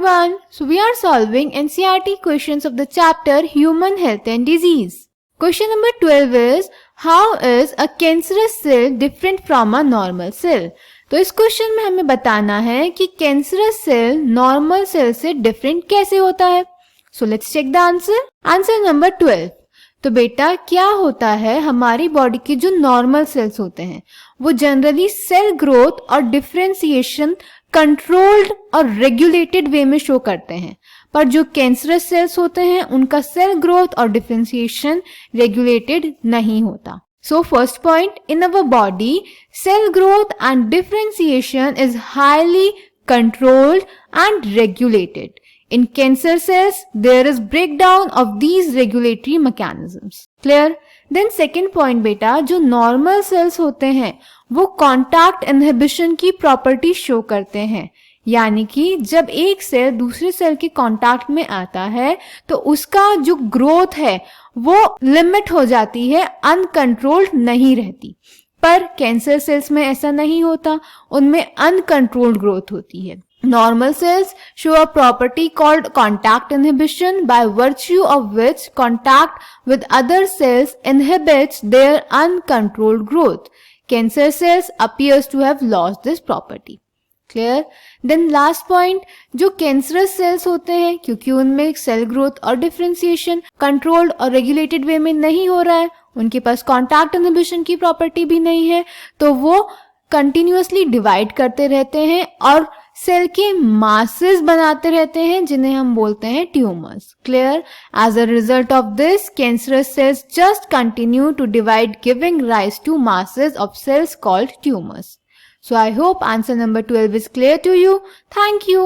everyone. So we are solving NCERT questions of the chapter Human Health and Disease. Question number 12 is, how is a cancerous cell different from a normal cell? तो इस question में हमें बताना है कि cancerous cell normal cell से different कैसे होता है. So let's check the answer. Answer number 12. तो बेटा क्या होता है, हमारी बॉडी के जो नॉर्मल सेल्स होते हैं वो जनरली सेल ग्रोथ और डिफरेंशिएशन कंट्रोल्ड और रेगुलेटेड वे में शो करते हैं, पर जो कैंसरस सेल्स होते हैं उनका सेल ग्रोथ और डिफरेंशिएशन रेगुलेटेड नहीं होता. So first point, in our body, cell growth and differentiation is highly controlled and regulated. In cancer cells, there is breakdown of these regulatory mechanisms. Clear? Then second point बेटा, जो normal cells होते हैं वो contact inhibition की property show करते हैं, यानी कि जब एक सेल दूसरे सेल के कांटेक्ट में आता है तो उसका जो ग्रोथ है वो लिमिट हो जाती है, अनकंट्रोल्ड नहीं रहती. पर कैंसर सेल्स में ऐसा नहीं होता, उनमें अनकंट्रोल्ड ग्रोथ होती है. Normal cells show a property called contact inhibition, by virtue of which contact with other cells inhibits their uncontrolled growth. Cancer cells appears to have lost this property. Clear? Then last point, जो cancerous cells होते हैं क्योंकि उनमें cell growth और differentiation controlled और regulated वे में नहीं हो रहा है, उनके पास कॉन्टैक्ट इनहिबिशन की प्रॉपर्टी भी नहीं है, तो वो कंटिन्यूअसली डिवाइड करते रहते हैं और सेल के मासेस बनाते रहते हैं जिन्हें हम बोलते हैं tumours. Clear? As a result of this cancerous cells just continue to divide, giving rise to masses of cells called tumours. So I hope answer number 12 is clear to you. Thank you.